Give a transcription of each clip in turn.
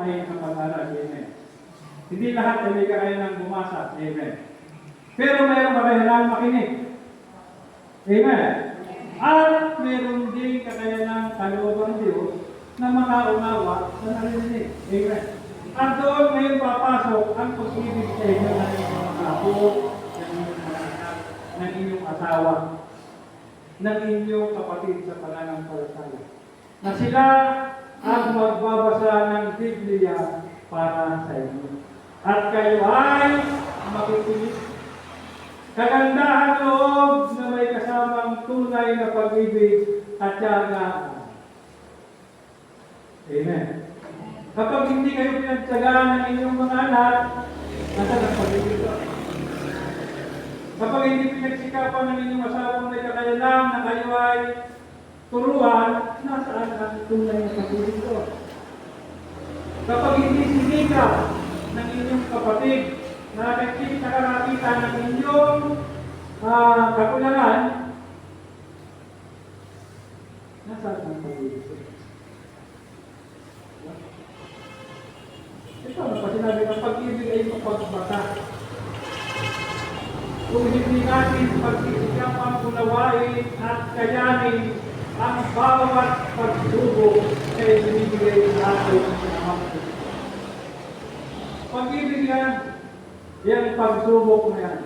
ay kapag-aral. Amen. Hindi lahat ay may kakayanang bumasa. Amen. Pero mayroong kakayanang makinig. Amen. At meron din kakayanang kalooban ng Diyos na makaunawa sa narinig. Amen. At doon ngayon papasok ang pag-ibig sa inyo ng inyong mga apo, ng inyong mga anak, ng inyong asawa, ng inyong kapatid sa pananampalataya. Na sila ang magbabasa ng Biblia para sa inyo. At kayo ay makikinig. Kagandahan loob na may kasamang tunay na pag-ibig at tiyaga. Amen. Kapag hindi kayo pinagtyagaan ng inyong mga anak, nasa ang pag-ibig ko. Kapag hindi pinagsikapan ng inyong asawang may kakayanan na kayo ay turuan, nasaan ang tunay na pag-ibig ko? Kapag hindi sinika ng inyong kapatid, nakakita ng inyong kakulangan, nasaan ang pag-ibig ko? Ito na pa sinabi ng pag-ibig ay mapagbata. Kung hindi natin pag-isikapan, unawain at kayanin ang bawat pagsubok ay binibigay sa atin ng Ama. Pag-ibig yan pagsubok na yan.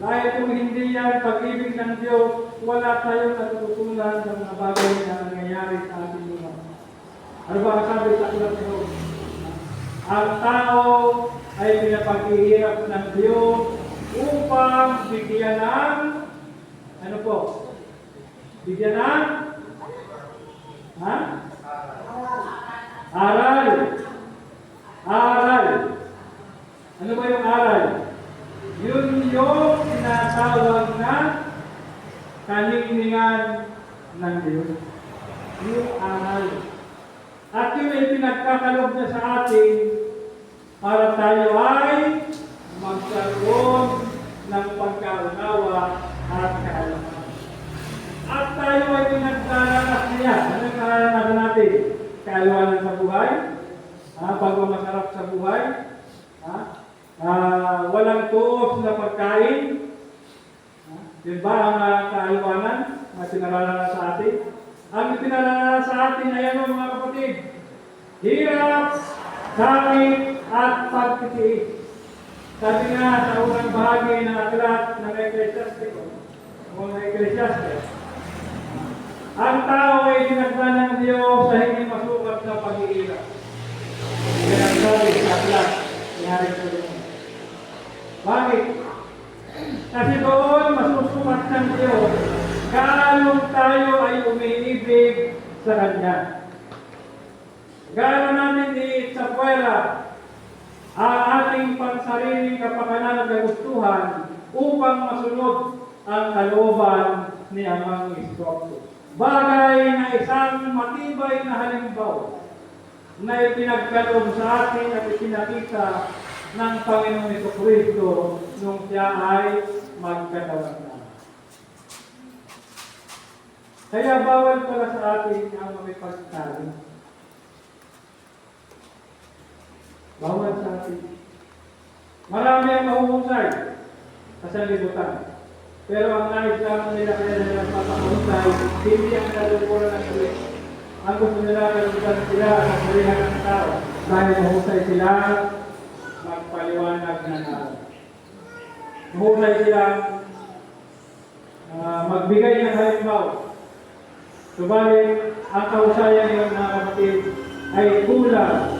Dahil kung hindi yan pag-ibig ng Diyos, wala tayong natututunan sa mga bagay na nangyayari sa ating lupa. Ano ba ang sabi sa ulat nito? Ang tao ay pinapaghihirap ng Diyos upang bigyan ng, ano po? Bigyan ng? Aral. Aral. Ano ba yung aral? Yun yung tinatawag na kaningningan ng Diyos. Yung aral. At yun ay pinagkakalob na sa atin para tayo ay magkaroon ng pagkaunawa at kaalaman. At tayo ay pinagdaranas niya. Ano yung karanasan natin? Kaalaman sa buhay? Pagmamasarap sa buhay? Walang tuos na pagkain? Yun ba ang kaalaman na pinaranasan sa atin? Ang pinaranasan sa atin ay ano mga kapatid? Hirap, sakit, at pagtitiis. Sabi nga sa unang bahagi ng aklat ng Ecclesiastes, ang tao ay dinagda ng Diyos sa hindi masukat na pag-iirap. Yan ang sabi sa aklat ni Hari Solomon. Bakit? Kasi doon masusukat ng Diyos gaano tayo ay umiibig sa Kanya. Gaano namin i-sapwera ang ating pansariling kapakanan at kagustuhan upang masunod ang kalooban ni Amang Kristo. Bagay na isang matibay na halimbawa na ipinagkaloob sa atin at ipinakita ng Panginoong Jesucristo nung siya ay magkatawan na. Kaya bawal pala sa atin ang makipagtalo. Bawal sa atin. Marami ang mahuhusay sa sanlibutan. Pero ang nais lamang nila kaya nila papahusay, hindi ang nalulukuran ng tuloy. Ang gusto nila kalubutan sila ang salihan ng tao. Dahil mahusay sila, magpaliwanag ng araw. Mahusay sila magbigay ng halimbawa. Subalit, ang kahusayan ng mga kapatid ay kulang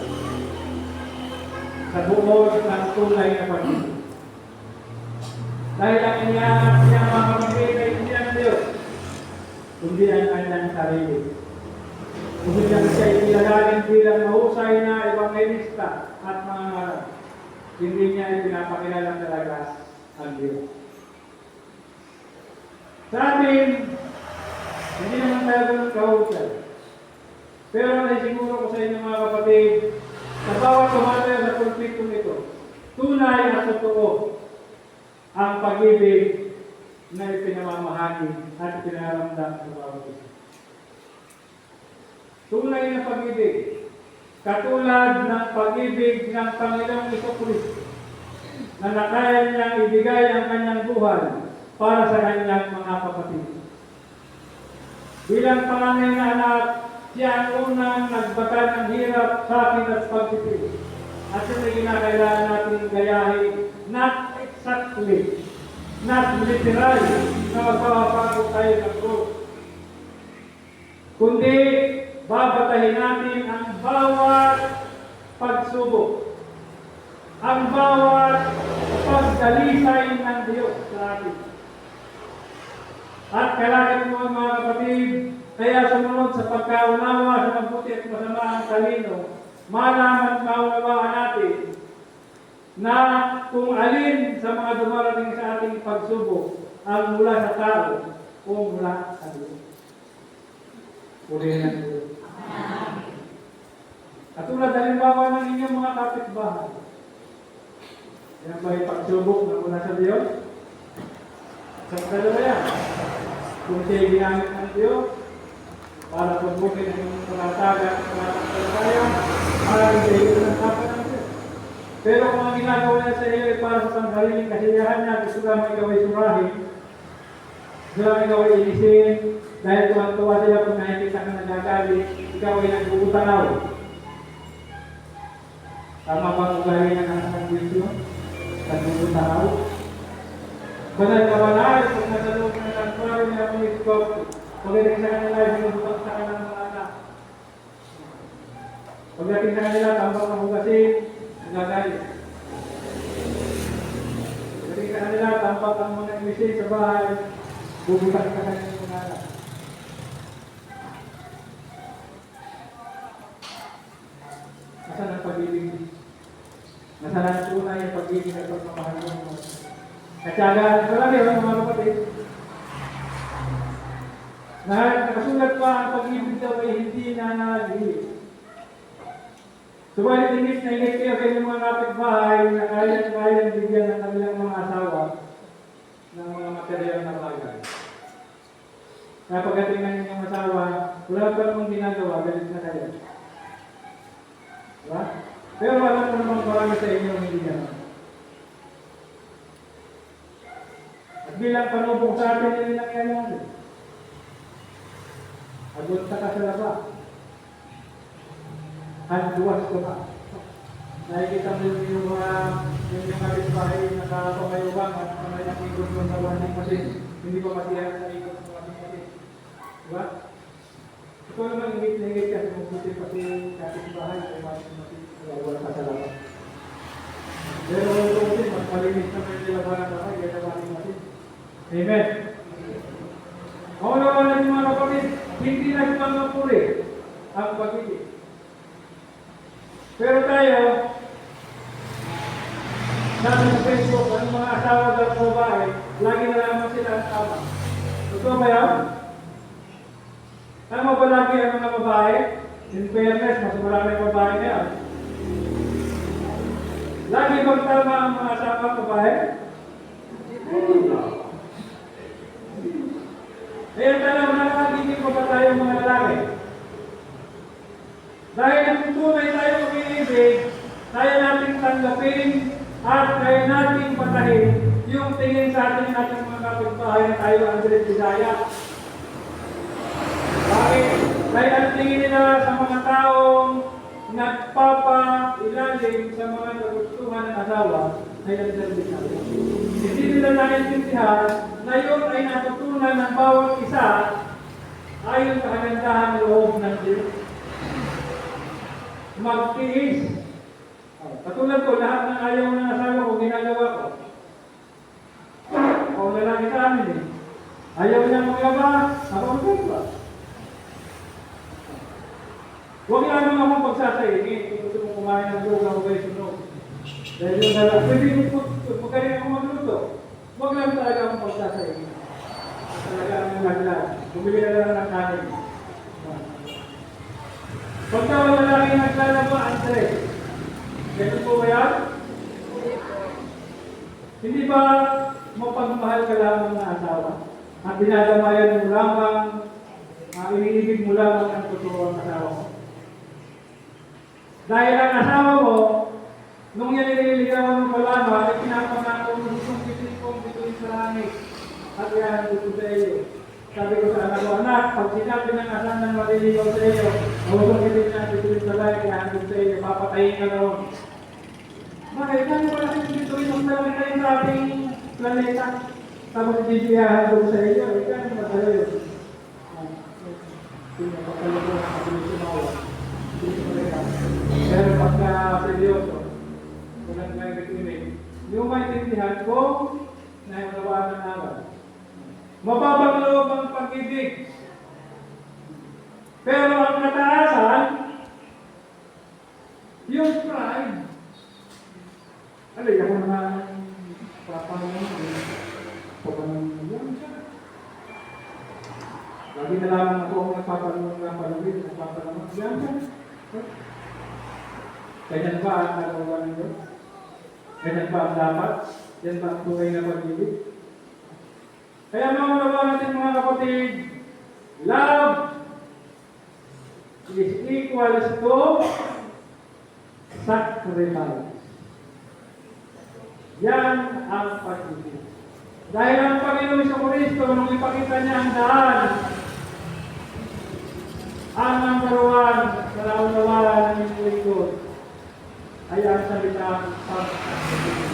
sa buod ng tunay na pag-ibig. Dahil ang inihanap niya mga kapatid ay hindi ang Diyos, kundi ang kanyang sarili. Kung siya ilalagin bilang mahusay na evangelista at mga ngaral, hindi niya ipinapakilala talaga ang Diyos. Sa atin, hindi naman tayo ganun kahusay. Pero naisiguro ko sa inyo mga kapatid, sa bawat tumataya sa konfliktong ito, tunay at totoo ang pag-ibig na ipinamamahagi at ipinaramdam sa bawat isa. Tunay na pag-ibig katulad ng pag-ibig ng Panginoong Jesucristo na nakaya niyang ibigay ang kanyang buhay para sa kanyang mga kapatid. Bilang panganay na anak, siya ang unang nagbatan ng hirap, sakit at pagtitid. At yun ay kinakailangan natin gayahin, not exactly, not literally, na magpapapagod tayo ng cross. Kundi, babatahin natin ang bawat pagsubok, ang bawat pagdalisay ng Diyos sa atin. At kailangan mo mga kapatid, kaya sumunod sa pagkaunawa sa mabuti at masama ang talino, malaman at maunawaan natin na kung alin sa mga dumarating sa ating pagsubok ang mula sa tao o mula sa Diyos. Purihin ang Diyos. Katulad halimbawa ng inyong mga kapitbahay. Yan ba yung pagsubok na mula sa Diyos? Sa dalawa yan. Kung siya'y ginamit ng Diyos para pagbukin ang inyong panataga at panataga maraming sa iyo ng kapal ng Diyos. Pero kung ang ginagawa niya sa iyo ay para sa sangkaliling kasiyahan niya, gusto lang ikaw ay surahin, gusto lang ikaw ay ilisin, dahil tuwan-tuwa sila kung nakikita ka nagagalit, ikaw ay nagbubutanaw. Tama ba ang ugali ng anak ng Diyos yun? Nagbubutanaw? Banal ka banal, kung nasa loob ng santuario niya kung ito, pagdating sa kanila ay binubutang sa kanila ng mga anak. Pagdating sa kanila, tambak ng hugasin, nagagalit. Pagdating sa kanila, tambak ang mga ilisay sa bahay, bubutang sa kanila ng mga anak. Nasaan ang pag-ibig? Nasaan ang tunay ang pag-ibig at pagmamahal mo? Katyagaan ko lang yun, mga kapatid. Nakasulat pa ang pag-ibig daw ay hindi nananahimik. Subalit inis na init kayo kayo mga kapitbahay na kaya bigyan ng kanilang mga asawa ng mga material na bagay. Kaya pagdating ng inyong asawa, wala pa namang ginagawa, galit na kayo. Diba? Pero alam ko namang marami sa inyo ang hindi gano'n. At bilang panubong sa atin yung nangyayari. Agunta ka sa laba. Handuwas ko na. Nakikita mo yung mga kapitbahay na nakapamayuwang at mga ikot mo sa washing machine. Hindi pa matiyan sa ikot sa washing machine. Diba? Ito naman ingit kasi mabuti pati kapitbahay sa washing machine. Wala ka sa laba. Pero ito mas malinis na may nilabanan na kayo sa washing machine. Amen. Ako naman natin mga kapatid, hindi na sumangapuri ang pag-ibig. Pero tayo, sabi sa Facebook, ang mga asawa at babae, lagi na lamang sila ang tama. Totoo ba yan? Tama ba lagi ang mga babae? In fairness, mas maraming babae na yan. Lagi bang tama ang mga asawa at babae? Kaya tayo nakakagiging pa ba tayo mga lalaki? Dahil ang tunay tayo mag-iibig, tayo nating tanggapin at kaya nating patahin yung tingin sa atin natin mga kapitbahay na tayo ang Bisaya. Bakit? Dahil ang tingin nila sa mga taong nagpapailalim sa mga kagustuhan ng asawa ay ang Bisaya. Hindi nila naiintindihan na yun ay natutunan ng bawat isa ayon sa kagandahan ng loob ng Diyos. Magtiis. Katulad ko, lahat ng ayaw ng asawa ko, ginagawa ko. Ako lalaki sa amin eh. Ayaw niya maglaba, ako maglaba. Huwag lamang akong pagsasayin kung gusto mong kumain ng lugaw o kayo sunog. Dahil yung lalaki, pwede mo magaling ako magluto. Huwag lang talaga akong pagsasayin. Talaga ang maglag. Bumili na lang ng kanin. Pagka wala lalaki naglalaba, Andres. Ganun po ba yan? Hindi ba mapagmahal ka lamang na asawa? At dinadamayan mo lamang, iniibig mo lamang ang totoo ang asawa mo? Dahil ang asawa mo, nung yan nililigawan mo pa lamang, ay pinapangako mo gustong bituin sa langit. At yan, gusto sa iyo. Sabi ko sa anak ko, anak, pag sinabi ng asan ng maliligaw sa iyo, gustong bituin sa langit, yan, gusto sa iyo, papatayin ka na ron. Bakit? Kaya wala kang bituin ng langit tayo sa ating planeta. Tapos ibibiyahan ko sa iyo, ikaw ang madala yun. Pinapakalo ko ang kabilisumawa. Pero pagka seryoso, walang may bituin. Hindi mo maintindihan kung naunawaan ng alam. Mababang loob ang pag-ibig. Pero ang kataasan, yung pride. Alay, ako naman papangalan. Lagi na lamang ako ang nagpapanunod ng palugin, nagpapanunod. Yan ka. Ganyan ba ang nagawa ng Diyos? Ganyan ba ang dapat? Yan ba ang tunay na pag-ibig? Kaya mga natin mga kapatid, love is equals to sacrifice. Yan ang pag-ibig. Dahil ang Panginoon sa Kristo, nung ipakita niya ang daan, ang number one sa naunawaan ng inyong lingkod ay ang salitang pag-ibig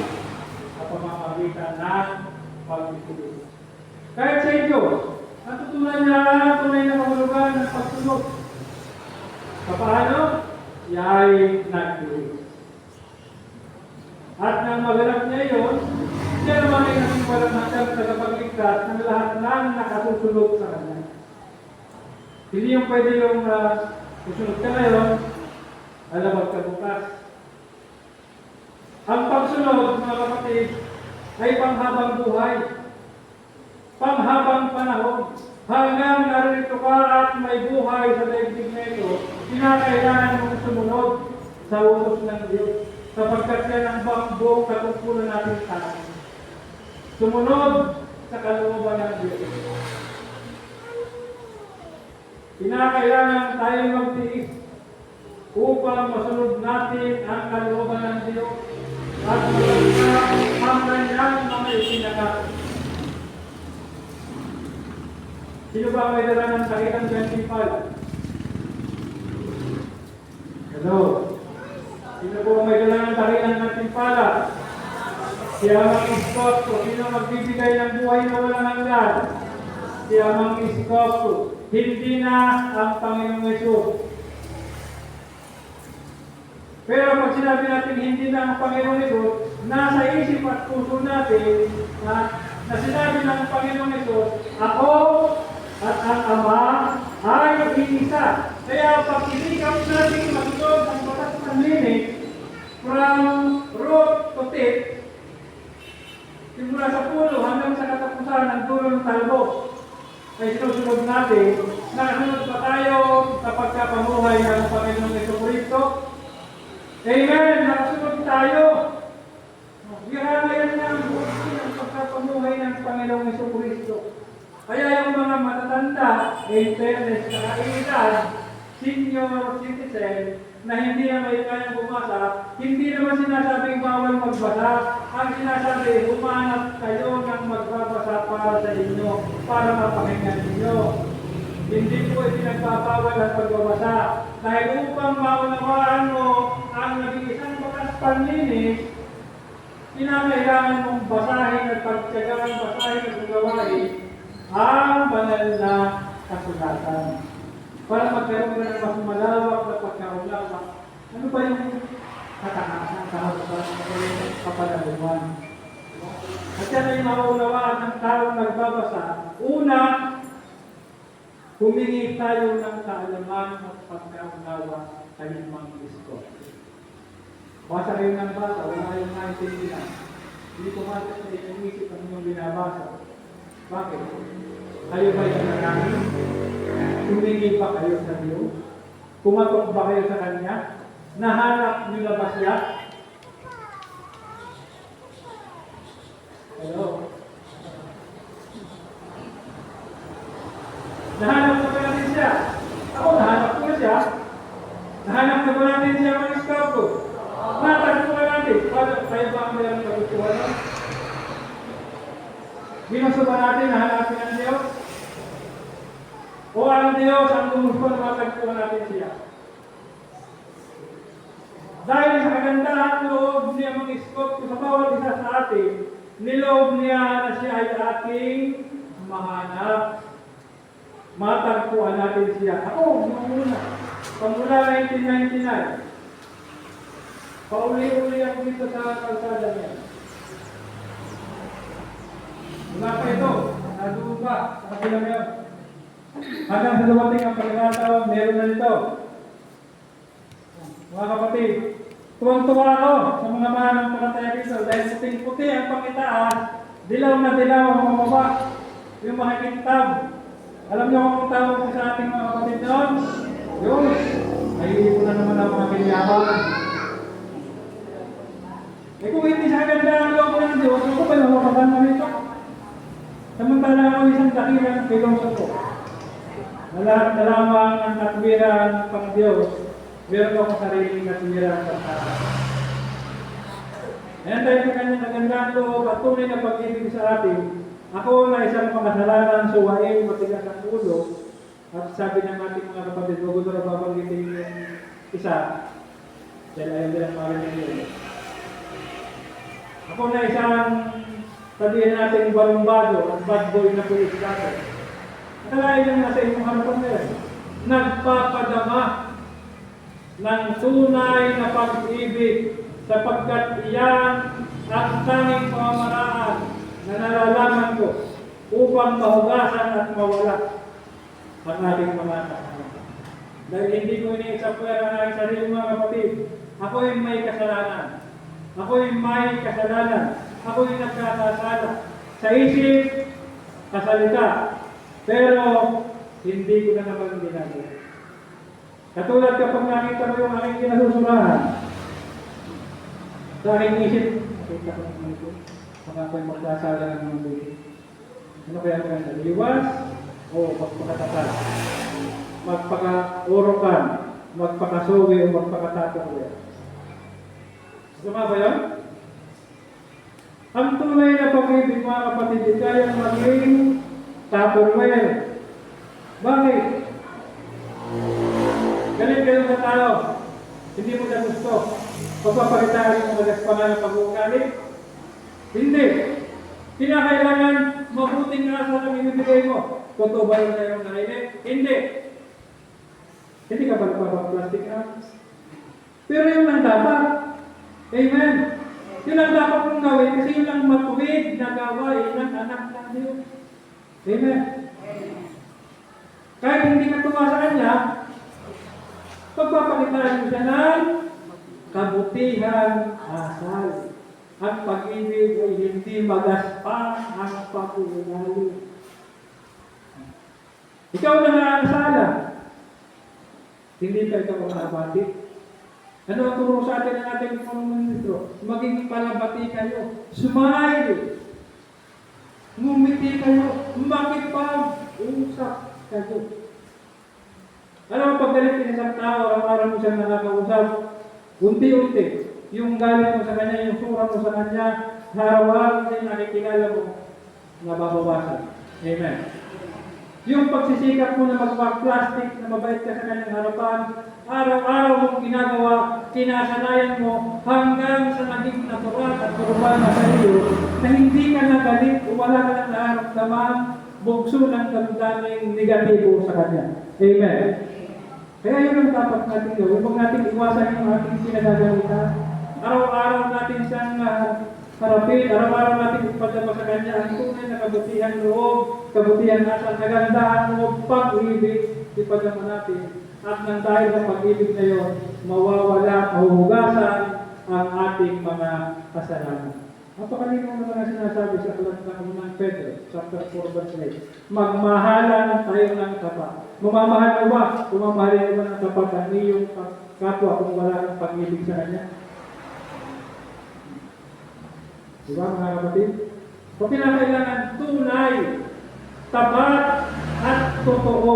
sa pamamagitan ng pag-ibig. Kahit sa Diyos, natutunan niya ang tunay na kahulugan ng pagsunod. Paano? Ya'y nag-ibig. At nang maganap niya yun, siya naman ay naging walang hanggang tagapagligtas ng lahat ng nakasusunod sa kanya. Hindi yung pwede yung susunod ka ngayon, alabag ka bukas. Ang pagsunod, mga kapatid, ay panghabang buhay, panghabang panahon. Hanggang narito ka at may buhay sa daigdig na ito, kinakailangan mong sumunod sa utos ng Diyos, sapagkat yan ang buong katungkulan natin sa atin. Sumunod sa kalooban ng Diyos. Kinakailangan tayo magtiis upang masunod natin ang kalooban ng Diyos at maganda ang kanyang mga itinakap. Sino ba may dala ng sakitang gantimpala? Hello? Sino po may dala ng sakitang gantimpala? Siya ang iskop ko. Sino magbibigay ng buhay na walang hanggan? Siya ang iskop ko. Hindi na ang Panginoong Yesus. Pero pag sinabi natin hindi na ang Panginoong Yesus, nasa isip at puso natin na sinabi ng Panginoong Yesus, ako at ang Ama ay iisa. Kaya pag inikap natin matutog ang batas ng linig from root to tip, simula sa pulo hanggang sa katapusan ng dulo ng talbos, ay sinusunod natin, nakasunod pa tayo sa pagkapamuhay ng Panginoong Jesucristo. Amen! Nakasunod tayo. Yan ang buhay ng pagkapamuhay ng Panginoong Jesucristo. Kaya yung mga matatanda, in fairness sa kainidad, senior citizen, na hindi na may kayang bumasa, hindi naman sinasabing bawal magbasa. Ang sinasabi, humanap kayo ng magbabasa para sa inyo, para mapakinggan ninyo. Hindi po ipinagbabawal ang pagbabasa. Dahil upang maunawaan mo ang nag-iisang bakas panlinis, kinakailangan mong basahin at pagtyagaan, basahin at gawain ang banal na kasulatan. Para magkaroon ka ng mas malawak na pagkaunawak. Ano ba yung katakasan sa harapan ng kapanaluan? At yan ay maunawaan ng taong nagbabasa. Una, humingi tayo ng kaalaman at pagkaunawa sa limang Kristo. Basa kayo ng basa, wala yung naintindihan. Hindi pumasok sa inyong isip ang inyong binabasa. Bakit? Kayo ba yung nanangin? Humingi pa kayo sa Diyos? Kumatok ba kayo sa Kanya? Nahanap niyo na ba siya? Hello? Nahanap na ba natin siya? Ako, nahanap ko na siya. Nahanap na ba natin siya mga gusto ba natin na hanapin ang Diyos? O ang Diyos ang gusto na matagpuan natin siya? Dahil sa kagandahan loob niya mag-iskop sa bawat isa sa atin, niloob niya na siya ay ating mahanap. Matagpuan natin siya. Ako, noong una, pamula 1999, pauli-uli ako dito sa kalsada niya. Wala pa ito, nadoon pa, sa kabilang yun. Hanggang sa dumating ang pagkakataon, meron na nito. Mga kapatid, tuwang-tuwa ako sa mga manang palataya dito dahil puting-puti ang pangitaas, dilaw na dilaw ang mababa, yung makikintab. Alam niyo kung tawag ko sa ating mga kapatid noon? Yung, ay ko na naman ang mga kinyabang. Eh kung hindi sa ganda ang loob ng Diyos, ako ba nawawagan na nito? Samantala ako isang dakilang ng pilosopo. Lahat na lamang ang katwiran ng Pang-Diyos, meron ako sariling katwiran sa tao. Ayan tayo sa kanyang nagandang loob at tunay na pag-ibig sa atin. Ako na isang makasalanan, suwain, matigas ang ulo, at sabi ng ating mga kapatid, huwag ko na babanggitin yung isa, dahil ayaw din ang marinig yun. Ako na isang sabihin natin barumbado at bad boy na pulis dati. Akalain lang nasa inyong harapan na yan. Nagpapadama ng tunay na pag-ibig sapagkat iyan ang tanging pamamaraan na nalalaman ko upang mahugasan at mawala ang ating mga kasalanan. Dahil hindi ko iniisapwera ang aking sarili mga kapatid. Ako'y may kasalanan. Ako'y may kasalanan. Ako'y nagkakasala. Sa isip, kasalita. Pero, hindi ko na naman ginagawa. Katulad kapag nakita mo yung aking kinasusunahan, sa aking isip, nakita ko naman ito. Baka ako'y magkasala ng mga buhay. Ano kaya ang ganda? Liwas o magpakatatal? Magpaka-urokan, magpakasuwi o magpakatatawi. Suma ba yun? Ang tunay na pag-ibig mga kapatid, kayang maging tupperware. Bakit? Galit kayo sa tao. Hindi mo na gusto. Pagpapalitaan mo magaspangan ng pag-uugali. Hindi. Kinakailangan mabuting nasa ang ibibigay mo. Totoo ba yun na yung narinig? Hindi. Hindi ka ba nagpapaplastic na? Pero yun ang dapat. Amen. Yun ang dapat mong gawin kasi yun ang matuwid na gawain ng anak ng Diyos. Amen. Kahit hindi ka tuwa sa Kanya, pagpapalitan mo siya ng kabutihan asal. Ang pag-ibig ay hindi magaspang ang pag-uugali. Ikaw na naasala. Hindi pa ikaw ang nabati. Ano ang turo sa atin ng ating ministro? Maging palabati kayo. Smile. Ngumiti kayo. Makipag-usap kayo. Ano ang pagdalit ng isang tao, araw-araw mo siyang nakakausap? Unti-unti. Yung galing mo sa kanya, yung sura mo sa kanya, araw-araw din nakikilala mo, nababawasan. Amen. Yung pagsisikap mo na magpaplastic, na mabait ka sa kanyang harapan, araw-araw mong ginagawa, kinasanayan mo, hanggang sa naging natural at normal na sa iyo, na hindi ka nagalit o wala ka ng naramdaman, bugso ng damdaming negatibo sa kanya. Amen. Kaya yun ang dapat natin gawin. Huwag natin iwasan yung ating pinagagalitan. Araw-araw natin siyang harapin, araw-araw natin ipadama sa kanya ang tunay na kabutihan loob, kabutihan nasa kagandahan loob, pag-ibig, ipadama natin. At nang dahil sa pag-ibig na yun, mawawala, mahuhugasan ang ating mga kasalanan. Napakalinaw naman ang sinasabi sa aklat ng Unang Pedro, chapter 4, verse 8. Magmahalan tayo ng tapat. Mamamahal mo ba? Mamamahalin mo ba ng tapat ang iyong kapwa kung wala kang pag-ibig sa kanya? Diba mga kapatid? Kung kinakailangan tunay, tapat, at totoo.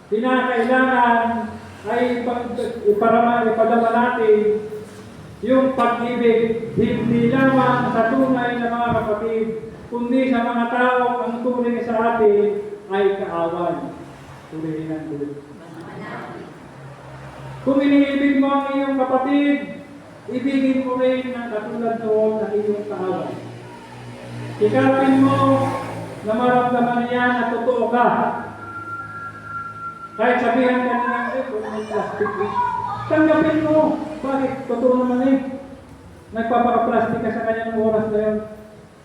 Kinakailangan ay ipadama natin yung pag-ibig, hindi lamang sa tunay na mga kapatid, kundi sa mga tao ang turing sa atin ay kaaway. Purihin ang Diyos. Kung iniibig mo ang iyong kapatid, ibigin mo rin ang katulad noon ng iyong kaaway. Sikapin mo na maramdaman niya na totoo ka. Kahit sabihan ka niya, kung may plastic eh. Tanggapin mo. Bakit? Totoo naman eh. Nagpapaka-plastic ka sa kanyang oras na yun.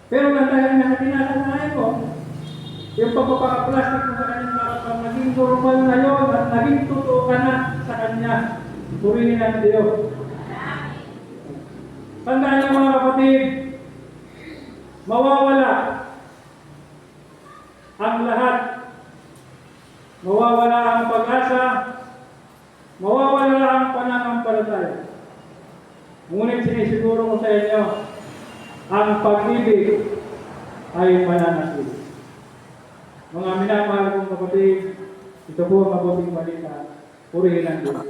Pero dahil na kinakanayan mo, yung pagpapaka-plastic mo sa kanyang harapan, naging normal na yun at naging totoo ka na sa kanya. Purihin ang Diyos. Tandaan niyo mga kapatid, mawawala ang lahat. Mawawala ang pag-asa, mawawala ang pananampalataya. Ngunit sinisiguro ko sa inyo, ang pag-ibig ay mananatili. Mga minamahal kong kapatid, ito po ang mabuting balita. Purihin ang Diyos.